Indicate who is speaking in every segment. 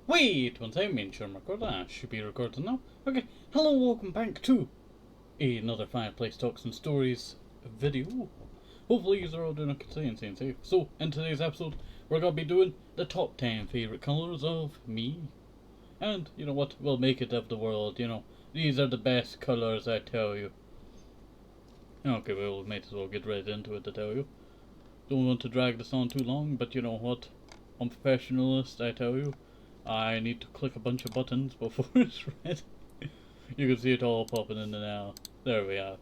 Speaker 1: Wait, one second, main show record. That should be recorded now. Okay, hello, welcome back to another Fireplace Talks and Stories video. Hopefully you are all doing okay and staying safe. So, in today's episode, we're going to be doing the top 10 favourite colours of me. And, you know what, we'll make it of the world, you know. These are the best colours, I tell you. Okay, well, we might as well get right into it, I tell you. Don't want to drag this on too long, but you know what? I'm a professionalist, I tell you. I need to click a bunch of buttons before it's ready. You can see it all popping in now. There we are.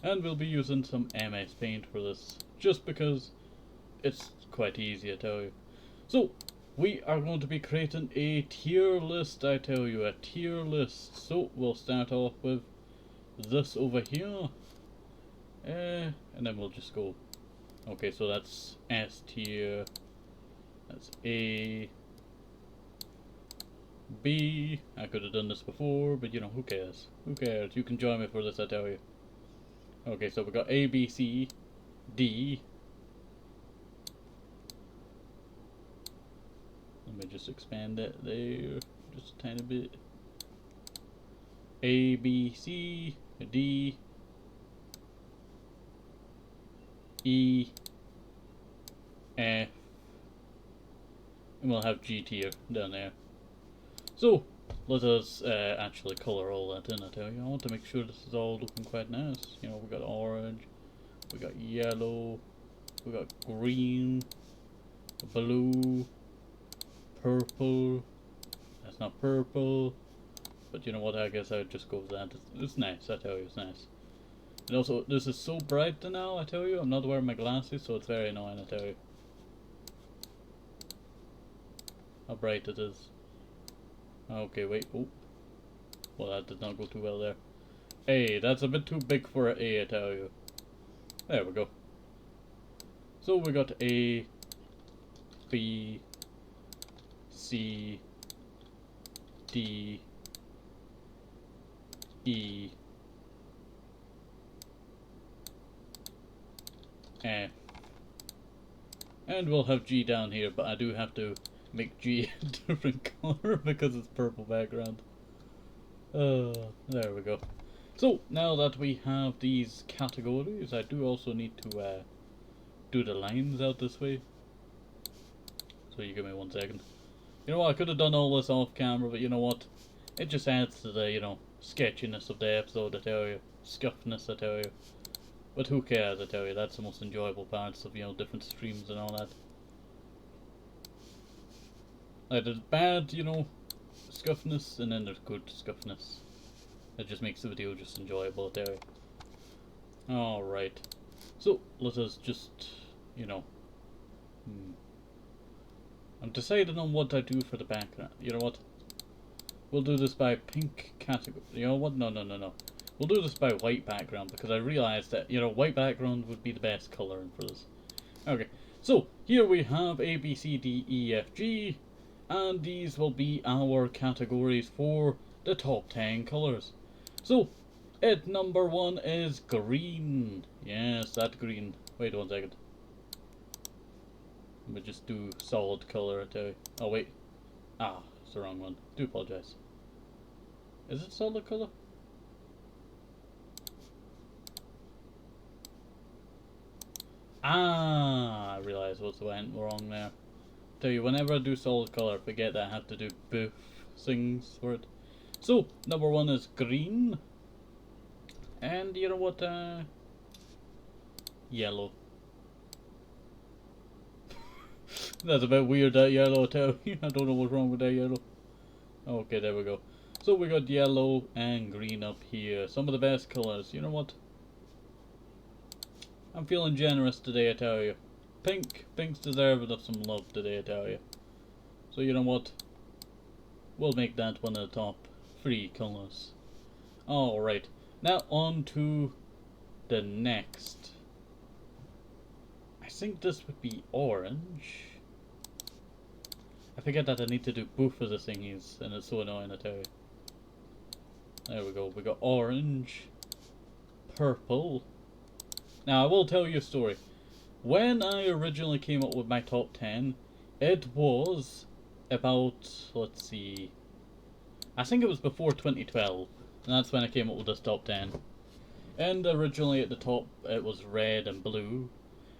Speaker 1: And we'll be using some MS Paint for this, just because it's quite easy, I tell you. So, we are going to be creating a tier list, I tell you, a tier list. So, we'll start off with this over here. And then we'll just go. Okay, so that's S tier. That's A. B. I could have done this before, but you know, who cares? Who cares? You can join me for this, I tell you. Okay, so we got A, B, C, D. Let me just expand that there just a tiny bit. A, B, C, D, E, F, and we'll have G tier down there. So, let us actually colour all that in, I tell you. I want to make sure this is all looking quite nice. You know, we got orange, we got yellow, we got green, blue, purple. That's not purple, but you know what, I guess I would just go with that. It's nice, I tell you, it's nice. And also, this is so bright now, I tell you. I'm not wearing my glasses, so it's very annoying, I tell you. How bright it is. Okay, wait. Oh. Well, that did not go too well there. A, that's a bit too big for an A, I tell you. There we go. So we got A, B, C, D, E, F. And we'll have G down here, but I do have to make G a different color because it's purple background. There we go. So, now that we have these categories, I do also need to do the lines out this way. So you give me 1 second. You know what, I could have done all this off camera, but you know what? It just adds to the, you know, sketchiness of the episode, I tell you. Scuffness, I tell you. But who cares, I tell you. That's the most enjoyable parts of, you know, different streams and all that. Like, there's bad, you know, scuffness, and then there's good scuffness. That just makes the video just enjoyable, I tell you. Alright. So, let us just, you know... I'm deciding on what I do for the background. You know what? We'll do this by pink category. You know what? No. We'll do this by white background, because I realized that, you know, white background would be the best coloring for this. Okay. So, here we have A, B, C, D, E, F, G. And these will be our categories for the top 10 colours. So, at number 1 is green. Yes, that green. Wait 1 second. Let me just do solid colour, I tell you. Oh, wait. Ah, it's the wrong one. Do apologise. Is it solid colour? Ah, I realised what's went wrong there. Tell you, whenever I do solid colour, I forget that I have to do both things for it. So, number 1 is green. And you know what, yellow. That's a bit weird, that yellow, I tell you. I don't know what's wrong with that yellow. Okay, there we go. So we got yellow and green up here. Some of the best colours. You know what? I'm feeling generous today, I tell you. Pink. Pink's deserving of some love today, I tell you. So you know what? We'll make that one of the top 3 colours. Alright. Now on to the next. I think this would be orange. I forget that I need to do both of the thingies, and it's so annoying, I tell you. There we go. We got orange, purple. Now I will tell you a story. When I originally came up with my top 10, it was about, let's see, I think it was before 2012, and that's when I came up with this top 10. And originally at the top it was red and blue,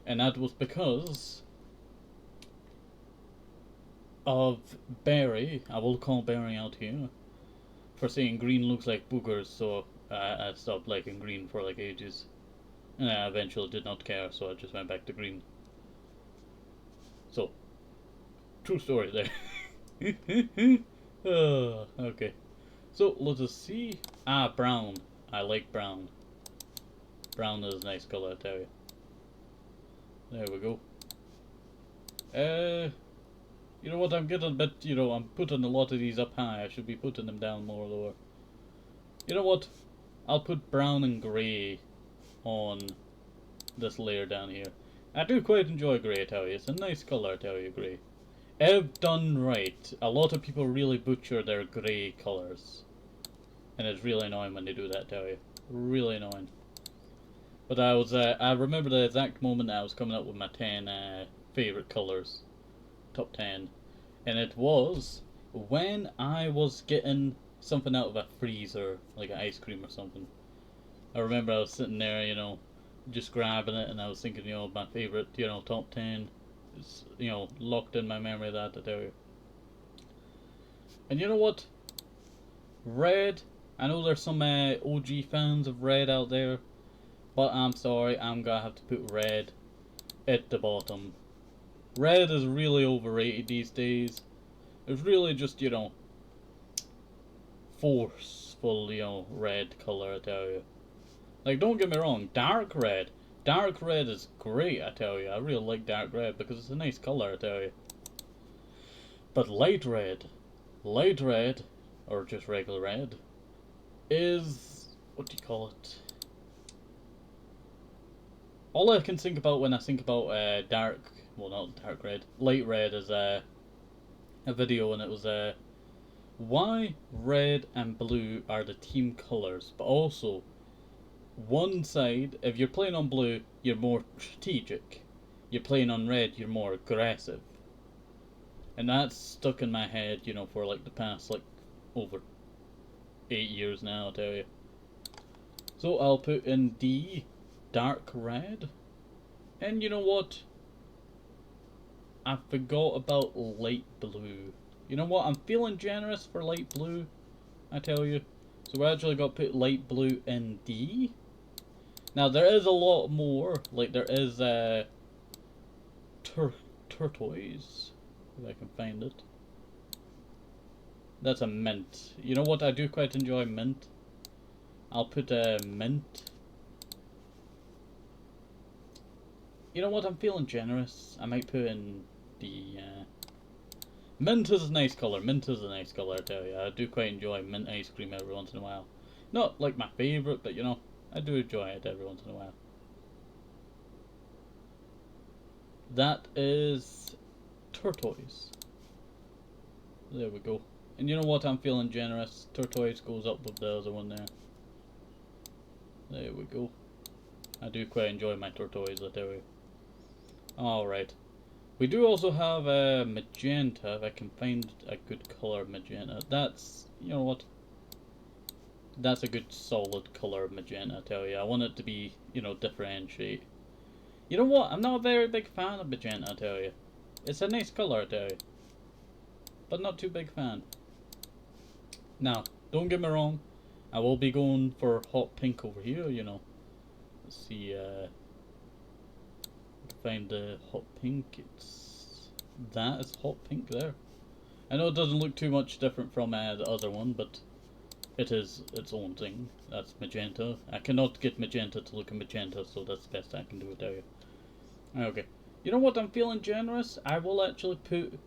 Speaker 1: and that was because of Barry. I will call Barry out here for saying green looks like boogers, so I stopped liking green for like ages. And I eventually did not care, so I just went back to green. So, true story there. Okay. So, let us see. Ah, brown. I like brown. Brown is a nice color, I tell you. There we go. You know what, I'm getting a bit, I'm putting a lot of these up high. I should be putting them down more lower. You know what? I'll put brown and grey on this layer down here. I do quite enjoy grey, I tell you. It's a nice colour, I tell you, grey. If done right, a lot of people really butcher their grey colours. And it's really annoying when they do that, I tell you. Really annoying. But I remember the exact moment I was coming up with my 10 favourite colours. Top 10. And it was when I was getting something out of a freezer, like an ice cream or something. I remember I was sitting there, just grabbing it, and I was thinking, my favourite, top 10. It's, locked in my memory of that, I tell you. And you know what? Red, I know there's some OG fans of red out there, but I'm sorry, I'm gonna have to put red at the bottom. Red is really overrated these days. It's really just, forceful, red colour, I tell you. Like, don't get me wrong, dark red is great, I tell you. I really like dark red because it's a nice colour, I tell you. But light red, or just regular red, is, what do you call it? All I can think about when I think about not dark red, light red is a video, and it was why red and blue are the team colours, but also one side, if you're playing on blue, you're more strategic. You're playing on red, you're more aggressive. And that's stuck in my head, for like the past over 8 years now, I'll tell you. So I'll put in D, dark red. And you know what? I forgot about light blue. You know what? I'm feeling generous for light blue, I tell you. So we actually got to put light blue in D. Now there is a lot more. Like there is turquoise, if I can find it. That's a mint. You know what? I do quite enjoy mint. I'll put a mint. You know what? I'm feeling generous. I might put in the mint is a nice colour. Mint is a nice colour, I tell you. I do quite enjoy mint ice cream every once in a while. Not like my favourite, but I do enjoy it every once in a while. That is turquoise. There we go. And you know what? I'm feeling generous. Turquoise goes up with the other one there. There we go. I do quite enjoy my turquoise, I tell you. Alright. We do also have magenta, if I can find a good colour magenta. That's, you know what? That's a good solid colour of magenta, I tell you. I want it to be, differentiate. You know what? I'm not a very big fan of magenta, I tell you. It's a nice colour, I tell you. But not too big fan. Now, don't get me wrong. I will be going for hot pink over here, Let's see, find the hot pink. That is hot pink there. I know it doesn't look too much different from the other one, but it is its own thing. That's magenta. I cannot get magenta to look at magenta, so that's the best I can do, I tell you. Okay. You know what? I'm feeling generous. I will actually put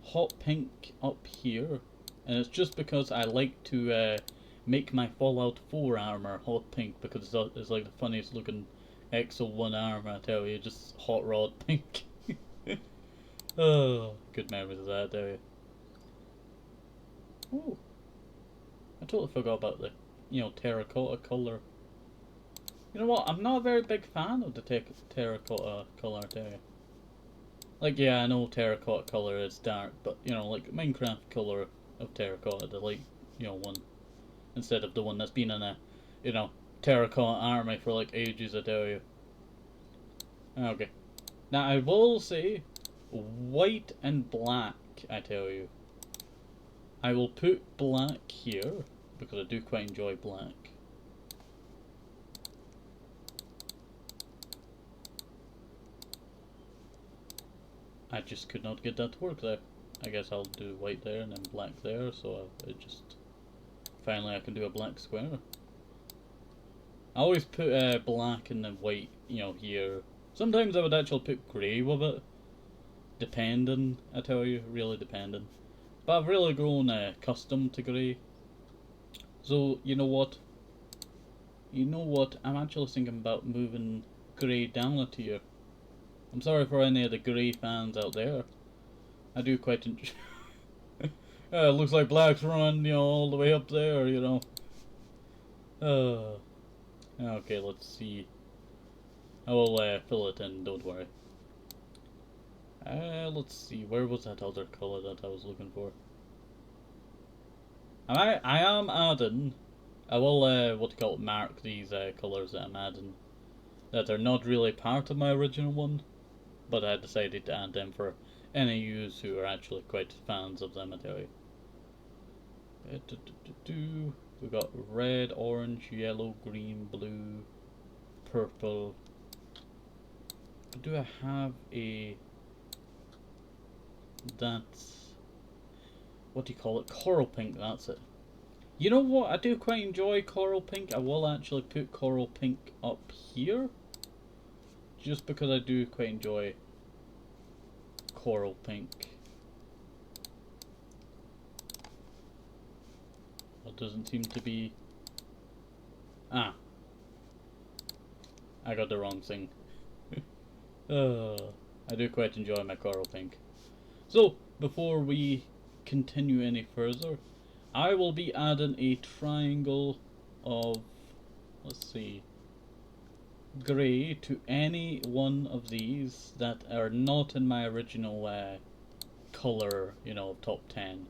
Speaker 1: hot pink up here, and it's just because I like to make my Fallout 4 armor hot pink, because it's like the funniest looking Exo 1 armor, I tell you. Just hot rod pink. Oh, good memories of that, I tell you. Oh, I totally forgot about the, terracotta colour. You know what? I'm not a very big fan of the terracotta colour, I tell you. Like, yeah, I know terracotta color is dark, but, you know, like, Minecraft color of terracotta, the light, you know, one, instead of the one that's been in a, you know, terracotta army for, like, ages, I tell you. Okay. Now, I will say, white and black, I tell you. I will put black here, because I do quite enjoy black. I just could not get that to work there. I guess I'll do white there and then black there, so it just... Finally I can do a black square. I always put black and then white, you know, here. Sometimes I would actually put grey with it. Depending, I tell you, really depending. But I've really grown accustomed to grey. So, you know what? You know what? I'm actually thinking about moving grey down a tier. I'm sorry for any of the grey fans out there. I do quite enjoy... It looks like black's run, you know, all the way up there, you know. Okay, let's see. I will fill it in, don't worry. Let's see, where was that other colour that I was looking for? I am adding... I will, what do you call it, mark these colours that I'm adding. That are not really part of my original one. But I decided to add them for any users who are actually quite fans of them, I tell you. We've got red, orange, yellow, green, blue, purple. Do I have a... That's... What do you call it? Coral pink, that's it. You know what? I do quite enjoy coral pink. I will actually put coral pink up here. Just because I do quite enjoy coral pink. It doesn't seem to be... Ah. I got the wrong thing. I do quite enjoy my coral pink. So, before we continue any further, I will be adding a triangle of, let's see, grey to any one of these that are not in my original colour, you know, top 10.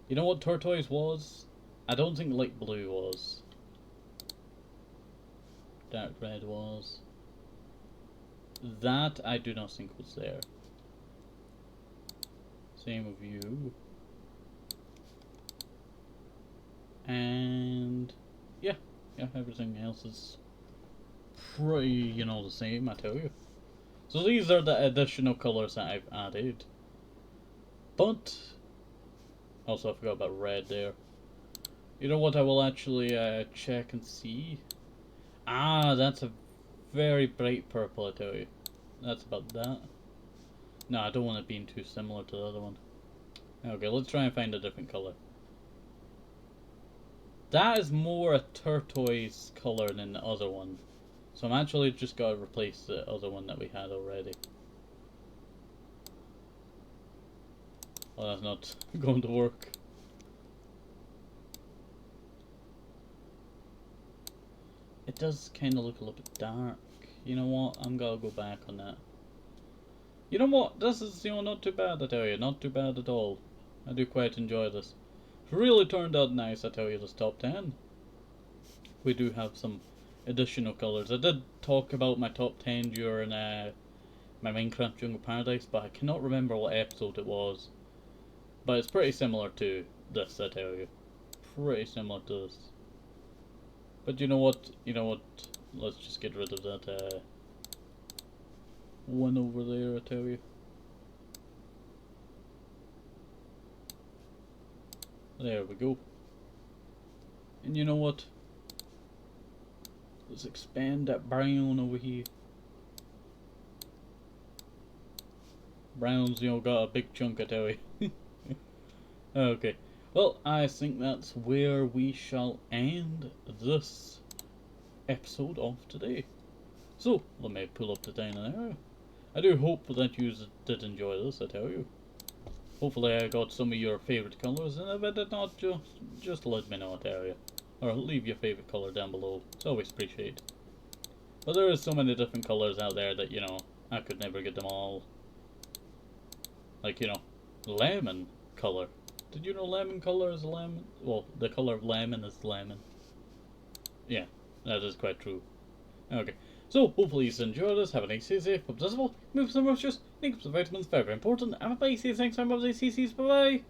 Speaker 1: You know what turquoise was? I don't think light blue was. Dark red was. That I do not think was there. Same with you. And yeah, everything else is pretty, you know, the same, I tell you. So these are the additional colours that I've added. But also I forgot about red there. You know what, I will actually check and see. Ah, that's a very bright purple, I tell you. That's about that. No, I don't want it being too similar to the other one. Okay, let's try and find a different colour. That is more a turquoise colour than the other one. So I'm actually just got to replace the other one that we had already. Well, that's not going to work. It does kind of look a little bit dark. You know what? I'm gonna go back on that. You know what? This is, you know, not too bad, I tell you. Not too bad at all. I do quite enjoy this. It really turned out nice, I tell you, this top 10. We do have some additional colours. I did talk about my top 10 during my Minecraft Jungle Paradise, but I cannot remember what episode it was. But it's pretty similar to this, I tell you. Pretty similar to this. But you know what? You know what? Let's just get rid of that one over there, I tell you. There we go. And you know what? Let's expand that brown over here. Brown's, you know, got a big chunk, I tell you. Okay. Well, I think that's where we shall end this episode of today. So, let me pull up the diner. I do hope that you did enjoy this, I tell you. Hopefully I got some of your favourite colours, and if I did not, just let me know, I tell you. Or leave your favourite colour down below. It's always appreciated. But there is so many different colours out there that, you know, I could never get them all. Like, you know, lemon color. Did you know lemon color is lemon? Well, the color of lemon is lemon. Yeah, that is quite true. Okay, so hopefully you enjoyed this. Have a nice day, safe, obsessible, move some roaches, make up some vitamins, very important. Have a bye, see you next time, bye bye.